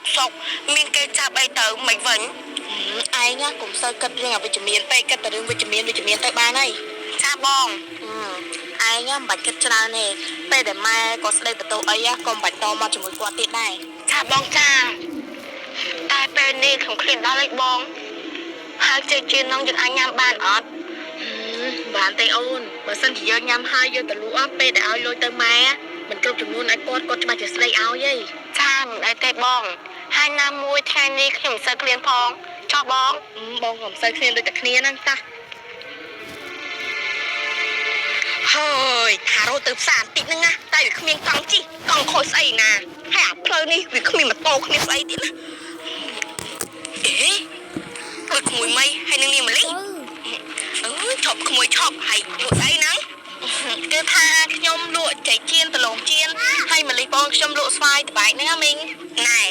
sọc miên cây cha bay tớ mày vẫn ai nhá cũng sơ cất riêng ở vitamin tây cất từ riêng vitamin tây ba này cha bong ai nhá bạch cất ra này tây để mai có đây từ tàu ấy á còn bạch to mà chỉ muốn qua tiết này cha bong cha tai pe ni không khuyên đó lấy bong hai chơi chuyên nông dân anh nhắm bàn ọt bạn tây ôn mà sân chỉ do nhắm hai vô từ lũ ấp pe để ao lôi tới mai á mình kêu chúng luôn ai con cho bà chỉ xây áo vậy ចាមិនអីទេបងហើយណាមួយថ្ងៃនេះខ្ញុំមិនសូវឃ្លានផងចោះបង បងក៏មិនសូវឃ្លានដូចតែគ្នាហ្នឹងតាហើយថារត់ទៅផ្សារបន្តិចហ្នឹងណាតែវាគ្មានកង់ជីកង់ខូចស្អីណាហើយអាផ្លូវនេះវាគ្មានម៉ូតូគ្នាស្អីទៀតណាអេដូចក្មួយមីហើយនឹងនាងម៉ាលីឈប់ក្មួយឈប់ហើយលក់ស្អីហ្នឹងគឺថាខ្ញុំលក់ចៃជៀនដលងជៀនហើយម៉ាលីបងខ្ញុំលក់ស្វាយត្បែកហ្នឹងណាមីងណែ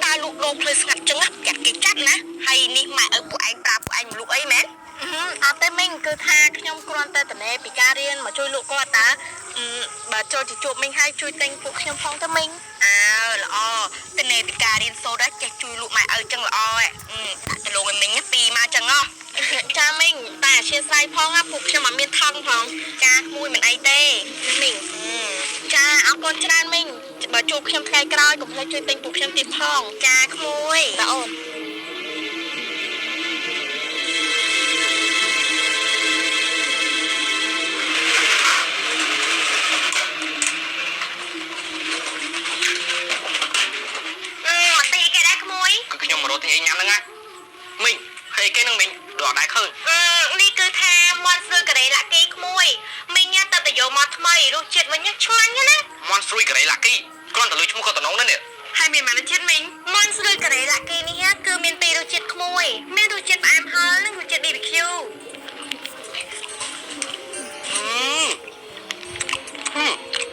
ដើរលក់ដូរផ្លូវស្ងាត់ចឹងណាចាត់គេចាត់ណាហើយនេះម៉ែឪពួកឯងប្រាប់ពួកឯងលក់អីមែនអត់ទេមីងគឺថាខ្ញុំគ្រាន់តែតនេពីការរៀនមកជួយលក់គាត់តាបើចូលទៅជួបមីងហើយជួយទិញពួកខ្ញុំផងទៅមីងអើល្អតនេពីការរៀនសូត្រចេះជួយលក់ម៉ែឪចឹងល្អដាក់ទៅលោកឲ្យមីងពីមកចឹងហ៎ចាមីងតែអធិស្ឋានផងណាពួកខ្ញុំអត់មានថងផងចាក្មួយមិនអីទេមីងចាអរគុណច្រើនមីងបើជួបខ្ញុំថ្ងៃក្រោយកុំភ្លេចជួយទិញពួកខ្ញុំទៀតផងចាក្មួយតាអូនខ្ញុំរត់ទីញ៉ាំហ្នឹងណាមីងហើយគេនឹងមីងដល់ដែរឃើញនេះគឺថាមាន់ស្រួយការ៉េឡាគីក្មួយមីងញ៉ាំតែទៅយកមកថ្មីរសជាតិវិញឆ្ងាញ់ណាមាន់ស្រួយការ៉េឡាគីគ្រាន់តែលុយឈ្មោះក៏តំណងនេះហើយមានម៉ានជាតិមីងមាន់ស្រួយការ៉េឡាគីនេះគឺមានពីររសជាតិក្មួយមានរសជាតិផ្អែមហឹរនិងរសជាតិ BBQ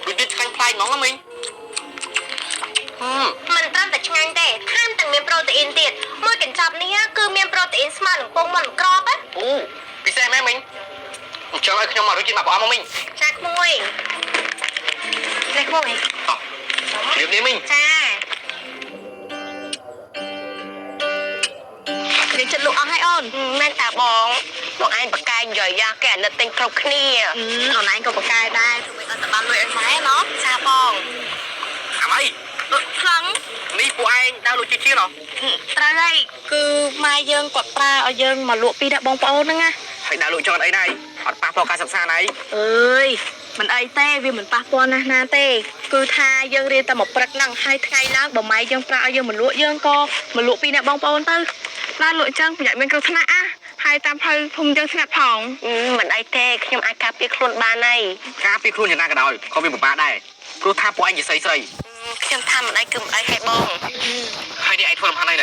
រសជាតិឆ្ងាញ់ប្លែកហ្មងណាមីងមិនត្រឹមតែឆ្ងាញ់ទេថែមទាំងមានប្រូតេអ៊ីនទៀតមួយកញ្ចប់នេះគឺមានប្រូតេអ៊ីនស្មើនឹងពងមាន់ក្រប់អូពិសេសមែនមិញអញ្ចឹងឲ្យខ្ញុំមករកជាតិមកបងអស់មកមិញចាក្មួយលេខមួយអជម្រាបលាមិញចាខ្ញុំចិត្តលក់អស់ហើយអូនមែនតាបងឯងបកកាយនិយាយគេអាណិតទិញគ្រប់គ្នាអូនឯងក៏បកកាយដែរធ្វើឲ្យតែបានលុយឲ្យម៉ែណោះចាបងអាម៉ៃខ្លាំងនេះពួកឯងដើរលុយជាហ៎ត្រូវហើយគឺម៉ែយើងគាត់ប្រើឲ្យយើងមកលក់ពីដាក់បងប្អូនហ្នឹងណាហើយដើរលក់ចង់អីណាអត់ប៉ះពាល់ការសិក្សាណាអើយមិនអីទេវាមិនប៉ះពាល់ណាស់ណាទេគឺថាយើងរៀនតែមកព្រឹកហ្នឹងហើយថ្ងៃឡើងបើម៉ែយើងប្រើឲ្យយើងមកលក់យើងក៏មកលក់ពីដាក់បងប្អូនទៅដើរលក់ចឹងប្រយ័ត្នមានគ្រោះថ្នាក់ហើយតាមផ្លូវភូមិយើងស្ងាត់ផងមិនអីទេខ្ញុំអាចការពារខ្លួនបានហើយការពារខ្លួនយ៉ាងណាក៏ដោយក៏វាពិបាកដែរព្រោះថាពួកឯងជាស្រីខ្ញុំថាមិនអីគឺមិនអីហេបងហើយនេះឯងធ្វើលំហាត់អី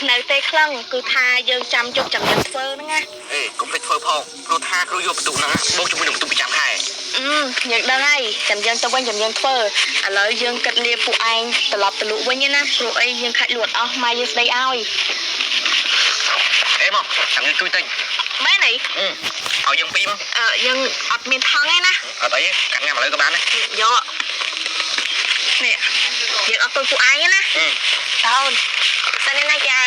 នៅទេខ្លាំងគឺថាយើងចាំជប់ចាំយើងធ្វើហ្នឹងណាអេកុំភ្លេចធ្វើផងព្រោះថាគ្រូយកបន្ទុកហ្នឹងបងជាមួយនឹងបន្ទុកប្រចាំខែយើងដឹងហើយចាំយើងទៅវិញចាំយើងធ្វើឥឡូវយើងគិតលាពួកឯងត្រឡប់ទៅលក់វិញណាព្រោះអីយើងខាច់លួចអស់ម៉ែយើងស្ដីឲ្យអេមកចាំយើងជួយទិញមែនអីឲ្យយើងពីរមកយើងអត់មានថងទេណាអត់អីកាត់ញ៉ាំឥឡូវក៏បានដែរយកនេះយើងអត់ទៅពួកឯងណាតើអូនសិនណាចា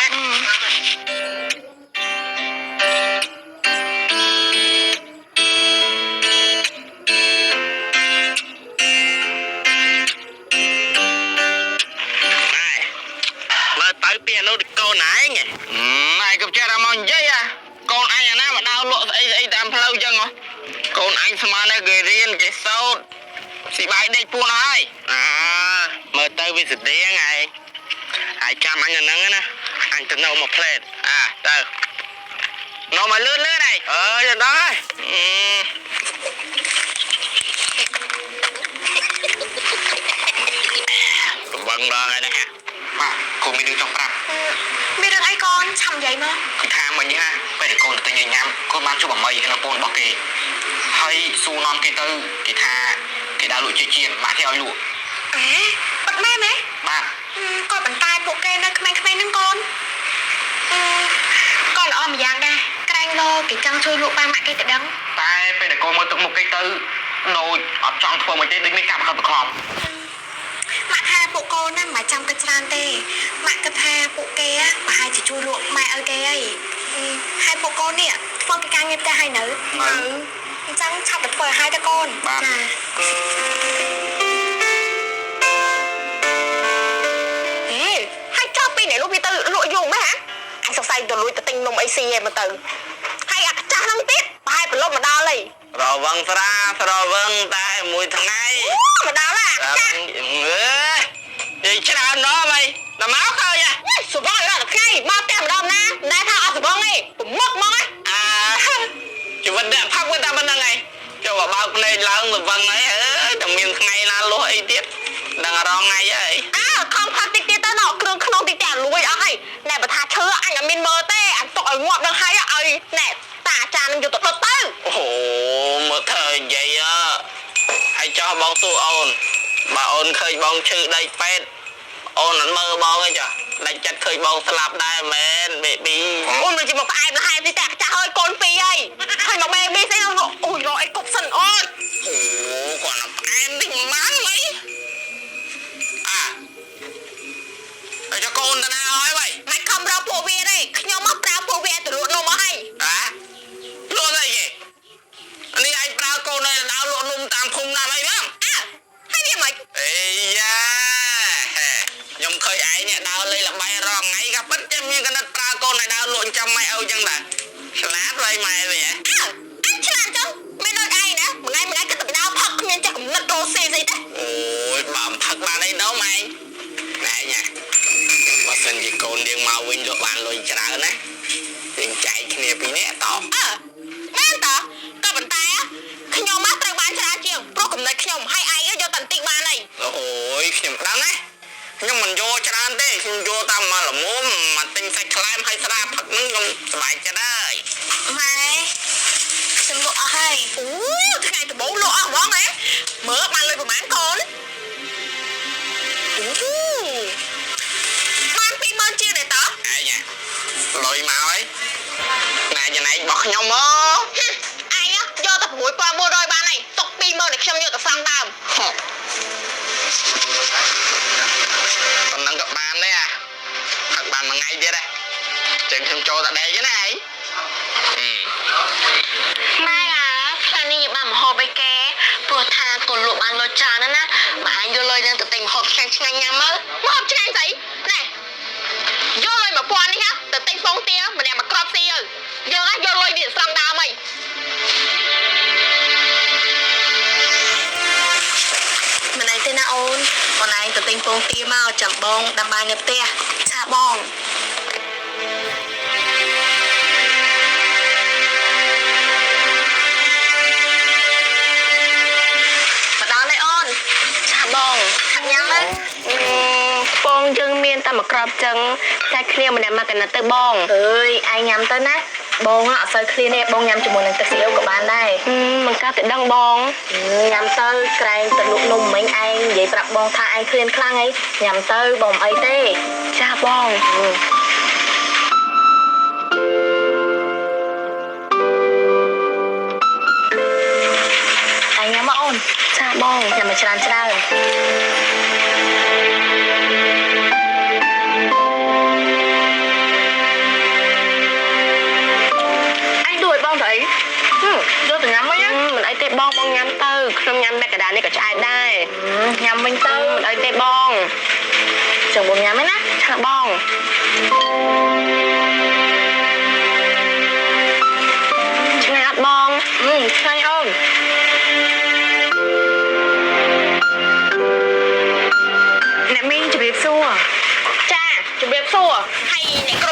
ទៅពីអនុកូនឯងម៉ែក៏ចេះតែមកនិយាយកូនឯងអាណាមកដើរលក់ស្អីតាមផ្លូវចឹងហ៎កូនឯងស្មានតែគេរៀនគេសូត្រស៊ីបាយដេកពួនហើយមើលទៅវាស្តៀងហើយចាំអញហ្នឹងណាអញទៅនៅមកផ្លែតទៅនៅមកលឿនហើយទៅដល់ហើយវឹងដល់ហើយណាបាទកូនមានរឿងចង់ប្រាប់មានរឿងអីកូនឆាំនិយាយមកគឺថាមិញណាពេលកូនទៅញ៉ាំកូនបានជួបអមីក្នុងពូនរបស់គេហើយសួរនាំគេទៅគេថាគេដើរលក់ជាម៉ាក់គេឲ្យលក់បាត់មែនទេបាទក៏ប៉ុន្តែពួកគេនៅក្មេងៗហ្នឹងកូនក៏ល្អម្យ៉ាងដែរក្រែងលោគេចង់ជួយលក់បានម៉ាក់គេទៅដឹងតែពេលដែលកូនមើលទឹកមុខគេទៅដូចអត់ចង់ធ្វើមកទេដូចមានការបង្ខំបង្ខំម៉ាក់ថាពួកកូនណាមិនចាំគិតច្រើនទេ ឲ្យគេអីហើយពួកកូននេះធ្វើពីការងារផ្ទះហើយនៅអញ្ចឹងឆាប់ទៅធ្វើឲ្យទៅកូនចាហើយចប់ពីនេះលោកវាទៅលក់យូរមែនហ៎អញសង្ស័យទៅលួចទៅទិញនំអីស៊ីឯងមកទៅហើយអាចាស់ហ្នឹងទៀតប្រហែលប្រឡប់មកដល់ហើយរវឹងស្រាស្រវឹងតែមួយថ្ងៃមកដល់ហើយអាចាស់និយាយច្រើនណោះមៃដល់មកឃើញសុបងដល់ថ្ងៃមកផ្ទះម្ដងណាណែថាអត់សុបងទេប្រមុខមកជីវិតអ្នកផឹកវាតែប៉ុណ្្នឹងឯងចូលបើកភ្នែកឡើងទៅវឹងហើយតែមានថ្ងៃណាលុះអីទៀតដឹងរងថ្ងៃហើយខំផឹកតិចទៀតទៅដល់គ្រឿងក្នុងតិចតែលួយអស់ហើយណែបើថាឈើអញអត់មានមើលទេអញទុកឲ្យងាប់ដល់ហើយឲ្យណែតាអាចារ្យនឹងយកទៅដុតទៅអូមើលធ្វើនិយាយហើយចោះបងសួរអូនបើអូនឃើញបងឈឺដៃពេទ្យអូនអត់មើលបងទេចាដាច់ចិត្តឃើញបងស្លាប់ដែរមែនបេប៊ីអូនមិនជិះមកផ្អែមលហែមទេតែចាស់ហើយកូនពីរហើយហើយមកបេប៊ីស្អីអូយរកអីគប់សិនអូនអូគាត់ផ្អែមតិចម៉ានហីហើយចកូនតាណាហើយវ៉ៃមិនខំរកពួកវាទេខ្ញុំមកប្រើពួកវាទៅលក់នំមកហើយលក់អីគេនេះឯងប្រើកូនឲ្យដើរលក់នំតាមភូមិណាអីហ្នឹងហើយវាមិនអីយ៉ាខ្ញុំឃើញឯងនេះដើរលេងល្បែងរងថ្ងៃក៏ពិតតែមានកណិតប្រើកូនឲ្យដើរលក់ចាំម៉ែឪចឹងដែរឆ្លាតវ៉ៃម៉ែវិញអញឆ្លាតចឹងមិនដូចឯងណាមួយថ្ងៃក៏ទៅដើរផឹកគ្មានចេះកំណត់រោស៊ីស្អីទេអូយបើផឹកបានអីđâuម៉ែណែញ៉ាបើសិនជាកូនយើងមកវិញលក់បានលុយច្រើនណាយើងចែកគ្នាពីនេះតមែនតក៏ប៉ុន្តែខ្ញុំមកត្រូវបានច្រើនជាងព្រោះកំណត់ខ្ញុំហើយឯងយកតែបន្តិចបានអីអូយខ្ញុំដឹងណាខ្ញុំមិនយកច្រើនទេខ្ញុំយកតាមមកល្មមមកទិញសាច់ខ្លែមហើយស្រាផឹកហ្នឹងខ្ញុំសប្បាយចិត្តហើយម៉ែខ្ញុំលក់អស់ហើយអូថ្ងៃដំបូងលក់អស់ហ្មងហ៎មើលបានលុយប្រហែលកូនបាន20000ជាងទេតើឯងលុយមកហើយណែចំណែករបស់ខ្ញុំហ៎ឯងយកតែ6400បានហើយទុក20000ឲ្យខ្ញុំយកទៅសងដើមប៉ុណ្ណឹងក៏បានដែរផឹកបានមួយថ្ងៃទៀតដែរចឹងខ្ញុំចូលតែដេកណាឯងម៉ែថ្ងៃនេះយកបានមហូបអីគេព្រោះថាកូនលក់បានលុយច្រើនណាម៉ែយកលុយនឹងទៅទិញមហូបឆ្ងាញ់ញ៉ាំមើលមហូបឆ្ងាញ់ស្អីណែយកលុយ1000នេះទៅទិញពងទាម្នាក់មកក្របស៊ីយកលុយវាស្រង់ដើមអីមិនអីទេណាអូនបងឯងទៅទិញពងទាមកចាំបងដាំបាយនៅផ្ទះឆាបងមកដល់ហើយអូនឆាបងឆាញ៉ាំណាពងយើងមានតែមួយក្របចឹងតែគ្នាម្នាក់មកកណិតទៅបងអើយឯងញ៉ាំទៅណាបងអត់សូវឃ្លានទេបងញ៉ាំជាមួយនឹងទឹកស៊ីអ៊ូក៏បានដែរមិនកាត់តែដឹងបងញ៉ាំទៅក្រែងទៅលក់នំមិញឯងនិយាយប្រាប់បងថាឯងឃ្លានខ្លាំងអីញ៉ាំទៅបងមិនអីទេចាបងឯងញ៉ាំមកអូនចាបងញ៉ាំមកច្រើនបងទៅអីយកទៅញ៉ាំវិញមិនអីទេបងញ៉ាំទៅខ្ញុំញ៉ាំបែកកដានេះក៏ឆ្អែតដែរញ៉ាំវិញទៅមិនអីទេបងចឹងបងញ៉ាំហ្នឹងណាឆាបងឆ្ងាញ់អត់បងឆ្ងាញ់អូនអ្នកមីងជម្រាបសួរចាជម្រាបសួរហើយអ្នក